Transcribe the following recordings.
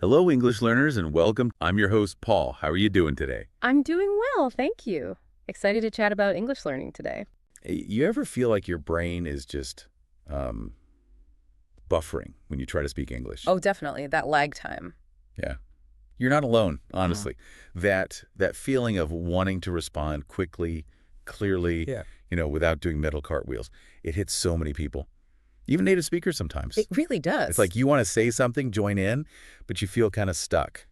Hello, English learners, and welcome. I'm your host, Paul. How are you doing today? I'm doing well, thank you. Excited to chat about English learning today. Hey, you ever feel like your brain is just um, buffering when you try to speak English? Oh, definitely, that lag time. Yeah. You're not alone, Uh-huh. honestly. That feeling of wanting to respond quickly, clearly, Yeah. without doing mental cartwheels, it hits so many people, even native speakers It sometimes. really It's does. like you want to say something, join in, but you feel kind of stuck,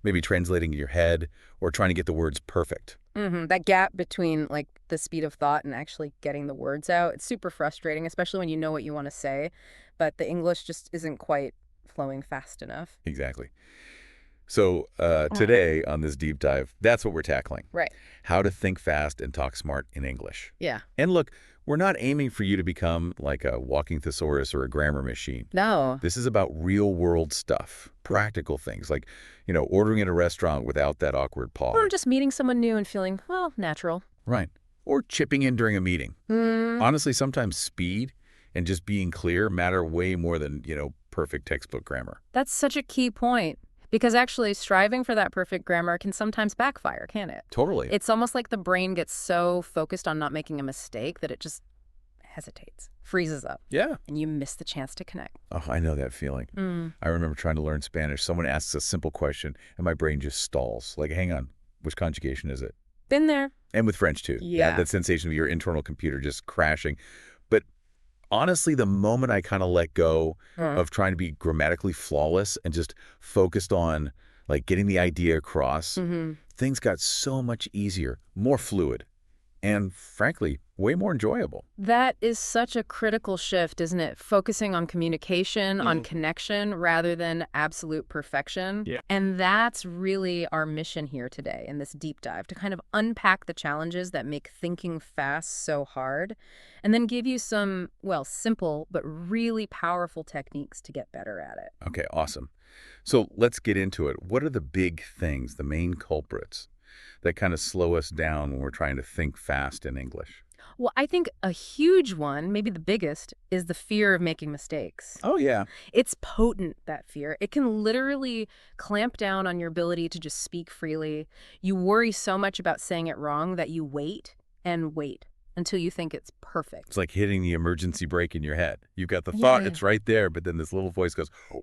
maybe translating in your head or trying to get the words perfect. That gap between like the speed of thought and actually getting the words out, it's super frustrating, especially when you know what you want to say, but the English just isn't quite flowing fast enough. Exactly. So today on this deep dive, that's what we're tackling. Right. How to think fast and talk smart in English. Yeah. And look, we're not aiming for you to become like a walking thesaurus or a grammar machine. No. This is about real world stuff, practical things like, ordering at a restaurant without that awkward Or pause. just meeting someone new and feeling, well, natural. Right. Or chipping in during a meeting. Hmm. Honestly, sometimes speed and just being clear matter way more than, perfect textbook grammar. That's such a key point. Because actually, striving for that perfect grammar can sometimes backfire, can't it? Totally. It's almost like the brain gets so focused on not making a mistake that it just hesitates, freezes up, Yeah. and you miss the chance to connect. Oh, I know that feeling. I remember trying to learn Spanish. Someone asks a simple question, and my brain just stalls. Like, hang on, which conjugation is it? Been there. And with French, too. Yeah. That sensation of your internal computer just crashing. But honestly, the moment I kind of let go of trying to be grammatically flawless and just focused on, like, getting the idea across, things got so much easier, more fluid, and frankly, way more enjoyable. That is such a critical shift, isn't it? Focusing on communication, on connection, rather than absolute perfection. Yeah. And that's really our mission here today in this deep dive, to kind of unpack the challenges that make thinking fast so hard, and then give you some, well, simple but really powerful techniques to get better at it. Okay, awesome. So let's get into it. What are the big things, the main culprits that kind of slow us down when we're trying to think fast in English? Well, I think a huge one, maybe the biggest, is the fear of making mistakes. Oh, yeah. It's potent, that fear. It can literally clamp down on your ability to just speak freely. You worry so much about saying it wrong that you wait and wait until you think it's perfect. It's like hitting the emergency brake in your head. You've got the thought, Yeah. it's right there, but then this little voice goes, oh,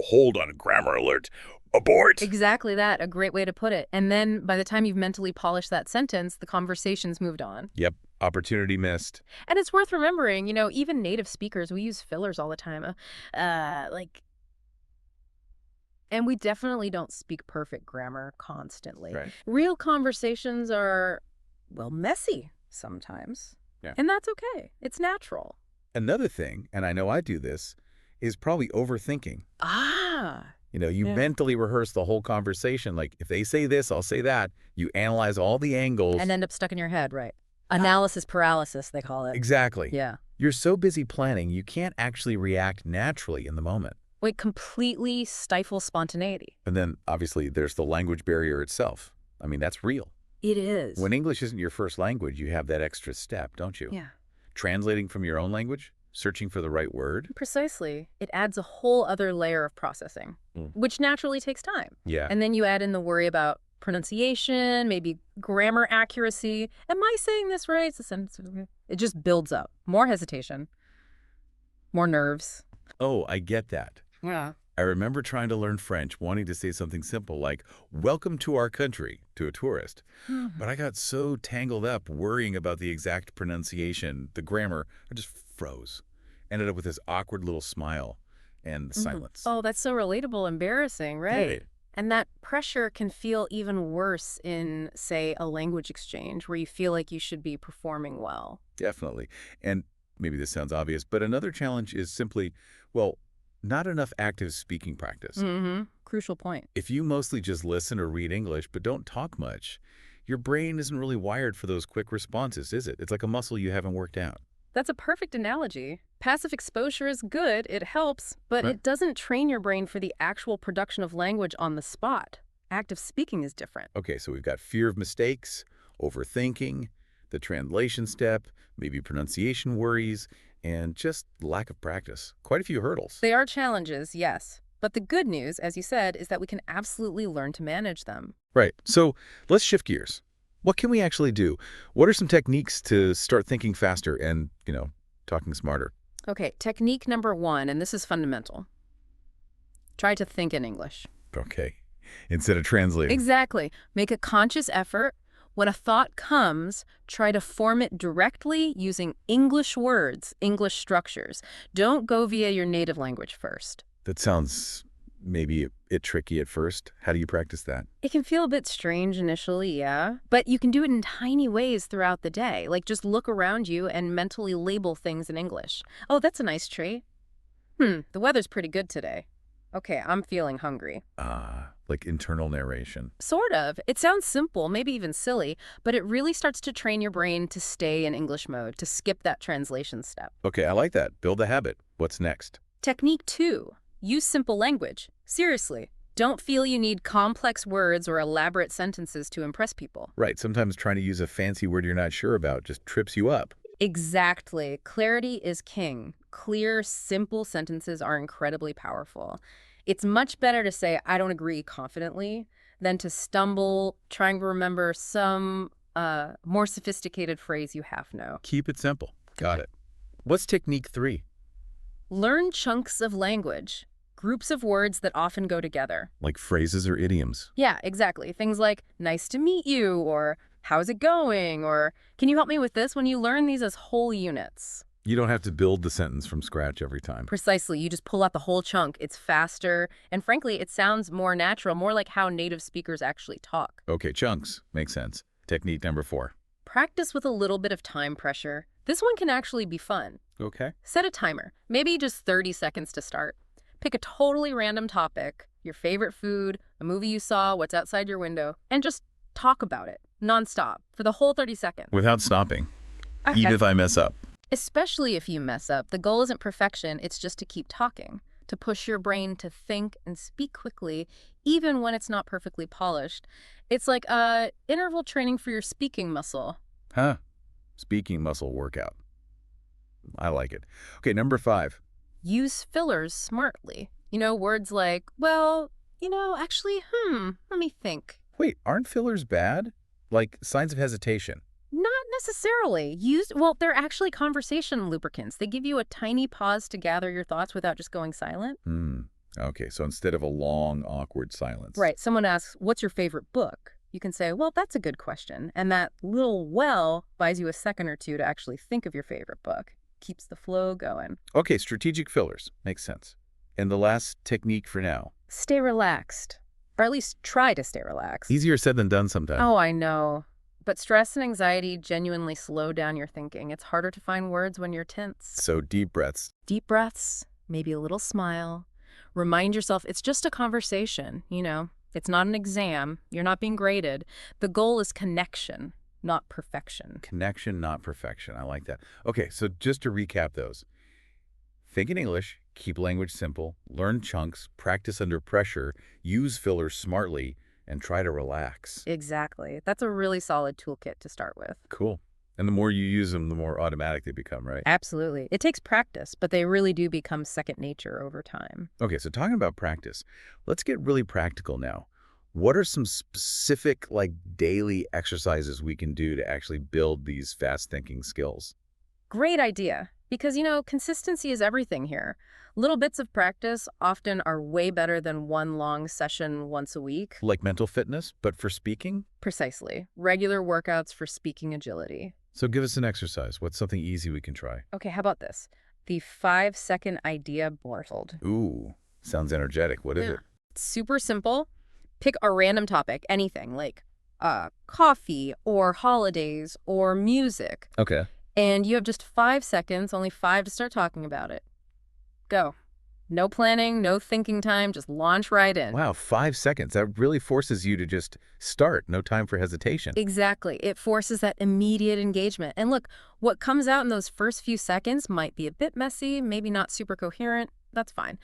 hold on, grammar alert, abort. Exactly that, a great way to put it. And then by the time you've mentally polished that sentence, the conversation's moved on. Yep, opportunity missed. And it's worth remembering, even native speakers, we use fillers all the time. And we definitely don't speak perfect grammar constantly. Right. Real conversations are, well, messy sometimes. Yeah. And that's okay. It's natural. Another thing, and I know I do this, is probably overthinking. Ah. You Yeah. mentally rehearse the whole conversation. Like, if they say this, I'll say that. You analyze all the angles. And end up stuck in your head, right? Analysis paralysis, they call it. Exactly. Yeah. You're so busy planning, you can't actually react naturally in the moment. We completely stifle spontaneity. And then, obviously, there's the language barrier itself. I mean, that's real. It is. When English isn't your first language, you have that extra step, don't you? Yeah. Translating from your own language, searching for the right word. Precisely. It adds a whole other layer of processing, which naturally takes time. Yeah. And then you add in the worry about pronunciation, maybe grammar accuracy. Am I saying this right? It's a sentence. It just builds up. More hesitation, more nerves. Oh, I get that. Yeah. I remember trying to learn French, wanting to say something simple like, welcome to our country, to a tourist. But I got so tangled up worrying about the exact pronunciation, the grammar, I just froze. Ended up with this awkward little smile and silence. Oh, that's so relatable, embarrassing, right? Right. And that pressure can feel even worse in, say, a language exchange where you feel like you should be performing well. Definitely. And maybe this sounds obvious, but another challenge is simply, well, not enough active speaking practice. Crucial point. If you mostly just listen or read English but don't talk much, your brain isn't really wired for those quick responses, is it? It's like a muscle you haven't worked out. That's a perfect analogy. Passive exposure is good, it helps, but Right. it doesn't train your brain for the actual production of language on the spot. Active speaking is different. Okay, so we've got fear of mistakes, overthinking, the translation step, maybe pronunciation worries, and just lack of practice. Quite a few hurdles. They are challenges, yes, But the good news, as you said, is that we can absolutely learn to manage them. Right. So let's shift gears. What can we actually do? What are some techniques to start thinking faster and, talking smarter? Okay, technique number one, and this is fundamental. Try to think in English. Okay. Instead of translating. Exactly. Make a conscious effort. When a thought comes, try to form it directly using English words, English structures. Don't go via your native language first. That sounds maybe a bit tricky at first. How do you practice that? It can feel a bit strange initially, yeah, but you can do it in tiny ways throughout the day. Like just look around you and mentally label things in English. Oh, that's a nice tree. The weather's pretty good today. Okay, I'm feeling hungry. Like internal narration. Sort of. It sounds simple, maybe even silly, but it really starts to train your brain to stay in English mode, to skip that translation step. Okay, I like that. Build a habit. What's next? Technique 2. Use simple language. Seriously. Don't feel you need complex words or elaborate sentences to impress people. Right, sometimes trying to use a fancy word you're not sure about just trips you up. Exactly. Clarity is king. Clear, simple sentences are incredibly powerful. It's much better to say, I don't agree confidently, than to stumble trying to remember some more sophisticated phrase you half know. Keep it simple. Got it. What's technique 3? Learn chunks of language, groups of words that often go together. Like phrases or idioms. Yeah, exactly. Things like, nice to meet you, or how's it going, or can you help me with this? When you learn these as whole units. You don't have to build the sentence from scratch every time. Precisely. You just pull out the whole chunk. It's faster, and frankly, it sounds more natural, more like how native speakers actually talk. Okay, chunks. Makes sense. Technique number 4. Practice with a little bit of time pressure. This one can actually be fun. Okay. Set a timer, maybe just 30 seconds to start. Pick a totally random topic, your favorite food, a movie you saw, what's outside your window, and just talk about it nonstop for the whole 30 seconds. Without stopping. Okay. Even if I mess up. Especially if you mess up, the goal isn't perfection, it's just to keep talking, to push your brain to think and speak quickly, even when it's not perfectly polished. It's like interval training for your speaking muscle. Huh. Speaking muscle workout. I like it. Okay, number 5. Use fillers smartly. Words like, well, actually, let me think. Wait, aren't fillers bad? Like signs of hesitation. Not necessarily. They're actually conversation lubricants. They give you a tiny pause to gather your thoughts without just going silent. Okay, so instead of a long, awkward silence. Right. Someone asks, what's your favorite book? You can say, well, that's a good question. And that little well buys you a second or two to actually think of your favorite book. Keeps the flow going. Okay, strategic fillers. Makes sense. And the last technique for now. Stay relaxed. Or at least try to stay relaxed. Easier said than done sometimes. Oh, I know. But stress and anxiety genuinely slow down your thinking. It's harder to find words when you're tense. So deep breaths. Deep breaths, maybe a little smile. Remind yourself it's just a conversation, It's not an exam. You're not being graded. The goal is connection, not perfection. Connection, not perfection. I like that. Okay, so just to recap those. Think in English, keep language simple, learn chunks, practice under pressure, use fillers smartly, and try to relax. Exactly. That's a really solid toolkit to start with. Cool. And the more you use them, the more automatic they become, right? Absolutely. It takes practice, but they really do become second nature over time. Okay, so talking about practice, let's get really practical now. What are some specific, daily exercises we can do to actually build these fast-thinking skills? Great idea. Because, consistency is everything here. Little bits of practice often are way better than one long session once a week. Like mental fitness, but for speaking? Precisely. Regular workouts for speaking agility. So give us an exercise. What's something easy we can try? Okay, how about this? The 5-second idea board. Ooh, sounds energetic. What is it? It's super simple. Pick a random topic, anything, like coffee or holidays or music. Okay. And you have just 5 seconds, only 5 to start talking about it. Go. No planning, no thinking time, just launch right in. Wow, 5 seconds. That really forces you to just start. No time for hesitation. Exactly. It forces that immediate engagement. And look, what comes out in those first few seconds might be a bit messy, maybe not super coherent. That's fine.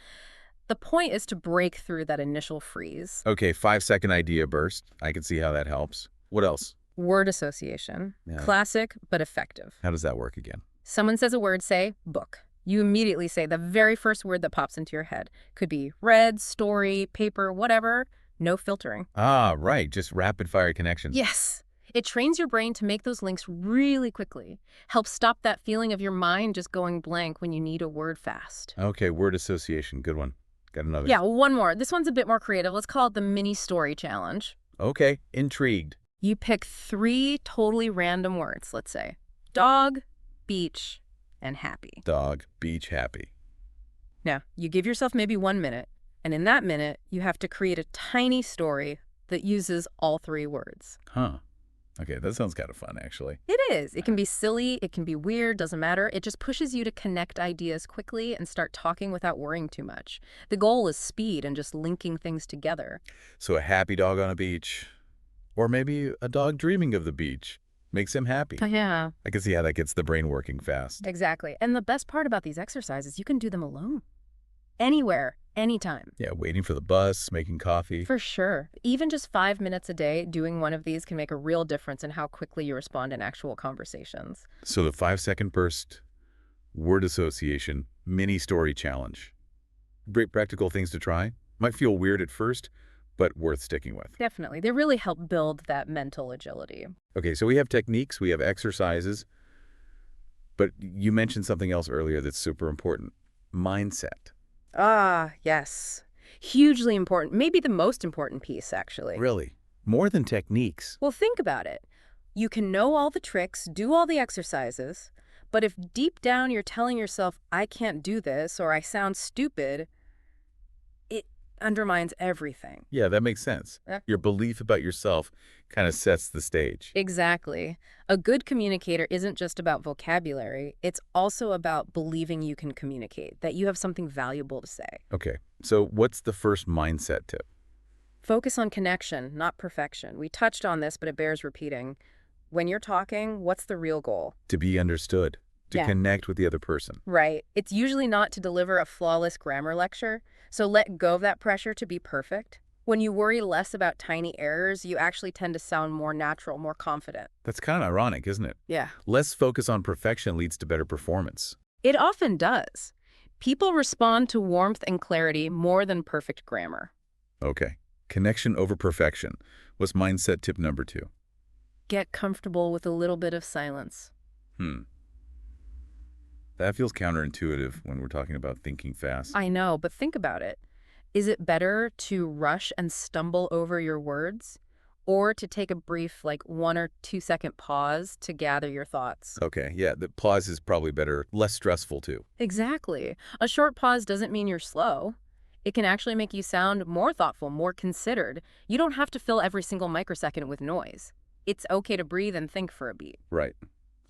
The point is to break through that initial freeze. Okay, 5-second idea burst. I can see how that helps. What else? Word association. Yeah. Classic, but effective. How does that work again? Someone says a word, say book. You immediately say the very first word that pops into your head. Could be read, story, paper, whatever. No filtering. Ah, right. Just rapid fire connections. Yes. It trains your brain to make those links really quickly. Helps stop that feeling of your mind just going blank when you need a word fast. Okay, word association. Good one. Got another. Yeah, one more. This one's a bit more creative. Let's call it the mini story challenge. Okay, intrigued. You pick 3 totally random words, let's say. Dog, beach, and happy. Dog, beach, happy. Now, you give yourself maybe 1 minute, and in that minute, you have to create a tiny story that uses all 3 words. Huh. Okay, that sounds kind of fun, actually. It is. It can be silly, it can be weird, doesn't matter. It just pushes you to connect ideas quickly and start talking without worrying too much. The goal is speed and just linking things together. So a happy dog on a beach. Or maybe a dog dreaming of the beach. Makes him happy. Yeah, I can see how that gets the brain working fast. exactly. And the best part about these exercises, you can do them alone. Anywhere, anytime. Yeah, waiting for the bus, making coffee. For sure. Even just 5 minutes a day doing one of these can make a real difference in how quickly you respond in actual conversations. So the 5-second burst, word association, mini story challenge. Great practical things to try. Might feel weird at first, but worth sticking with. Definitely. They really help build that mental agility. Okay, so we have techniques, we have exercises, but you mentioned something else earlier that's super important. Mindset. Ah, yes. Hugely important. Maybe the most important piece, actually. Really? More than techniques. Well, think about it. You can know all the tricks, do all the exercises, but if deep down you're telling yourself, I can't do this, or I sound stupid, it undermines everything. Yeah, that makes sense. Yeah. Your belief about yourself kind of sets the stage. Exactly. A good communicator isn't just about vocabulary, it's also about believing you can communicate, that you have something valuable to say. Okay, so what's the first mindset tip? Focus on connection, not perfection. We touched on this, but it bears repeating. When you're talking, what's the real goal? To be understood, to Yeah. connect with the other person. Right. It's usually not to deliver a flawless grammar lecture, so let go of that pressure to be perfect. When you worry less about tiny errors, you actually tend to sound more natural, more confident. That's kind of ironic, isn't it? Yeah. Less focus on perfection leads to better performance. It often does. People respond to warmth and clarity more than perfect grammar. Okay, connection over perfection. What's mindset tip number 2? Get comfortable with a little bit of silence. That feels counterintuitive when we're talking about thinking fast. I know, but think about it. Is it better to rush and stumble over your words, or to take a brief, like 1 or 2 second pause to gather your thoughts? Okay, yeah, the pause is probably better, less stressful too. Exactly. A short pause doesn't mean you're slow. It can actually make you sound more thoughtful, more considered. You don't have to fill every single microsecond with noise. It's okay to breathe and think for a beat. Right.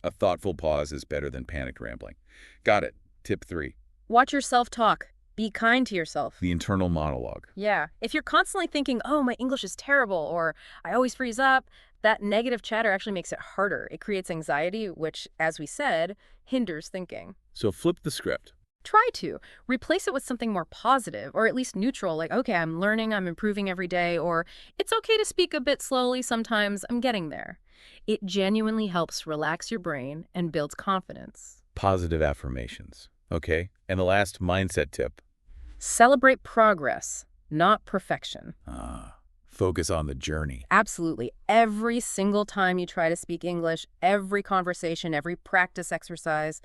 A thoughtful pause is better than panicked rambling. Got it. Tip 3, Watch yourself talk. Be kind to yourself. the internal monologue. Yeah. If you're constantly thinking, oh, my English is terrible, or I always freeze up, that negative chatter actually makes it harder. It creates anxiety, which, as we said, hinders thinking. So flip the script. Try to. Replace it with something more positive, or at least neutral, like, okay, I'm learning, I'm improving every day, or it's okay to speak a bit slowly sometimes, I'm getting there. It genuinely helps relax your brain and builds confidence. Positive affirmations. Okay, and the last mindset tip. Celebrate progress, not perfection. Focus on the journey. Absolutely. Every single time you try to speak English, every conversation, every practice exercise,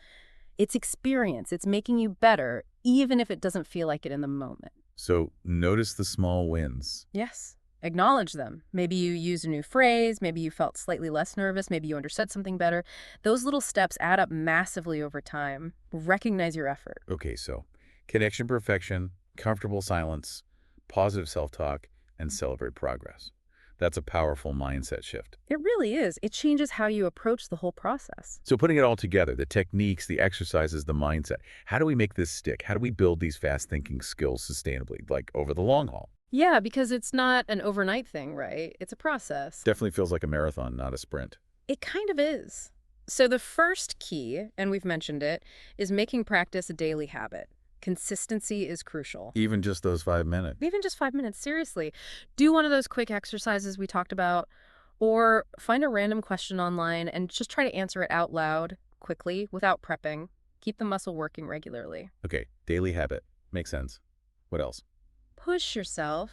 it's experience. It's making you better, even if it doesn't feel like it in the moment. So notice the small wins. Yes. Acknowledge them. Maybe you used a new phrase, maybe you felt slightly less nervous, maybe you understood something better. Those little steps add up massively over time. Recognize your effort. Okay, so connection perfection, comfortable silence, positive self-talk, and celebrate progress. That's a powerful mindset shift. It really is. It changes how you approach the whole process. So putting it all together, the techniques, the exercises, the mindset, how do we make this stick? How do we build these fast thinking skills sustainably, like over the long haul? Yeah, because it's not an overnight thing, right? It's a process. Definitely feels like a marathon, not a sprint. It kind of is. So the first key, and we've mentioned it, is making practice a daily habit. Consistency is crucial. Even just those 5 minutes. Even just 5 minutes, seriously. Do one of those quick exercises we talked about, or find a random question online and just try to answer it out loud, quickly, without prepping. Keep the muscle working regularly. Okay, daily habit. Makes sense. What else? Push yourself,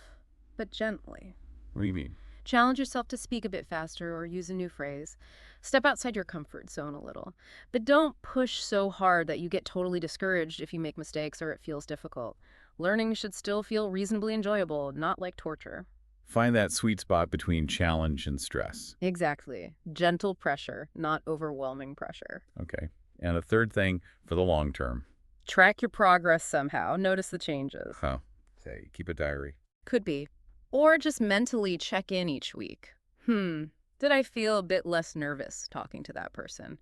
but gently. What do you mean? Challenge yourself to speak a bit faster or use a new phrase. Step outside your comfort zone a little. But don't push so hard that you get totally discouraged if you make mistakes or it feels difficult. Learning should still feel reasonably enjoyable, not like torture. Find that sweet spot between challenge and stress. Exactly. Gentle pressure, not overwhelming pressure. Okay. And a third thing for the long term. Track your progress somehow. Notice the changes. Huh. Say, keep a diary. Could be. Or just mentally check in each week. Did I feel a bit less nervous talking to that person?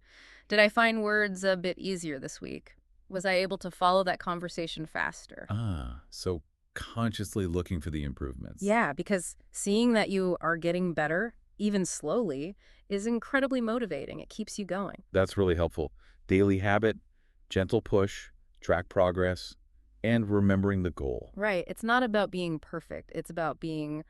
Did I find words a bit easier this week? Was I able to follow that conversation faster? So consciously looking for the improvements. Yeah, because seeing that you are getting better, even slowly, is incredibly motivating. It keeps you going. That's really helpful. Daily habit, gentle push, track progress, and remembering the goal. Right. It's not about being perfect. It's about being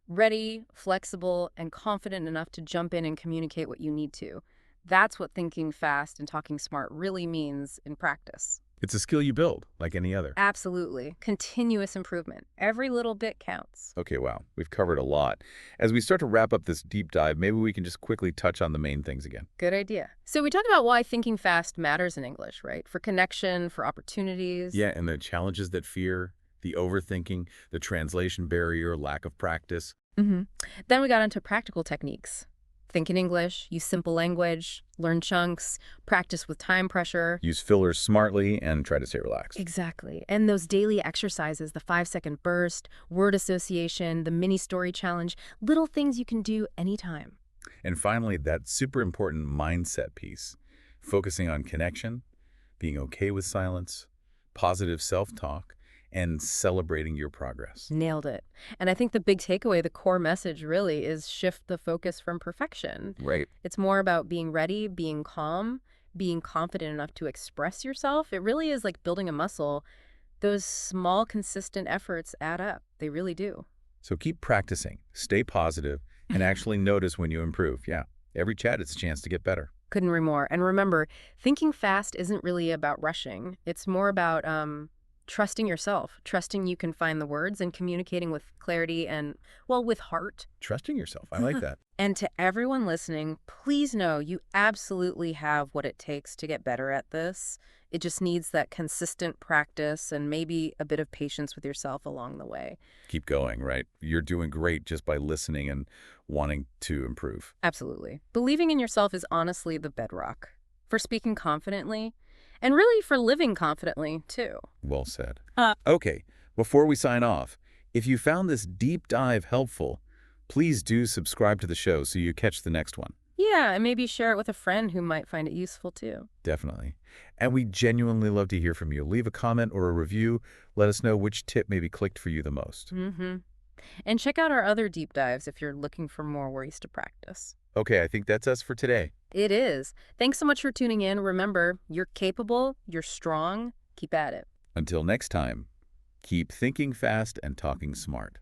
ready, flexible, and confident enough to jump in and communicate what you need to. That's what thinking fast and talking smart really means in practice. It's a skill you build, like any other. Absolutely. Continuous improvement. Every little bit counts. Okay, wow. We've covered a lot. As we start to wrap up this deep dive, maybe we can just quickly touch on the main things again. Good idea. So we talked about why thinking fast matters in English, right? For connection, for opportunities. Yeah, and the challenges that fear, the overthinking, the translation barrier, lack of practice. Then we got into practical techniques. Think in English, use simple language, learn chunks, practice with time pressure. Use fillers smartly and try to stay relaxed. Exactly. And those daily exercises, the 5-second burst, word association, the mini story challenge, little things you can do anytime. And finally, that super important mindset piece, focusing on connection, being okay with silence, positive self-talk, and celebrating your progress. Nailed it. And I think the big takeaway, the core message really is shift the focus from perfection. Right. It's more about being ready, being calm, being confident enough to express yourself. It really is like building a muscle. Those small, consistent efforts add up. They really do. So keep practicing, stay positive, and actually notice when you improve. Yeah, every chat is a chance to get better. Couldn't agree more. And remember, thinking fast isn't really about rushing. It's more about trusting yourself, trusting you can find the words and communicating with clarity and, well, with heart. Trusting yourself. I like that. And to everyone listening, please know you absolutely have what it takes to get better at this. It just needs that consistent practice and maybe a bit of patience with yourself along the way. Keep going, right? You're doing great just by listening and wanting to improve. Absolutely. Believing in yourself is honestly the bedrock for speaking confidently and really for living confidently, too. Well said. Okay, before we sign off, if you found this deep dive helpful, please do subscribe to the show so you catch the next one. Yeah, and maybe share it with a friend who might find it useful, too. Definitely. And we genuinely love to hear from you. Leave a comment or a review. Let us know which tip maybe clicked for you the most. And check out our other deep dives if you're looking for more ways to practice. Okay, I think that's us for today. It is. Thanks so much for tuning in. Remember, you're capable, you're strong. Keep at it. Until next time, keep thinking fast and talking smart.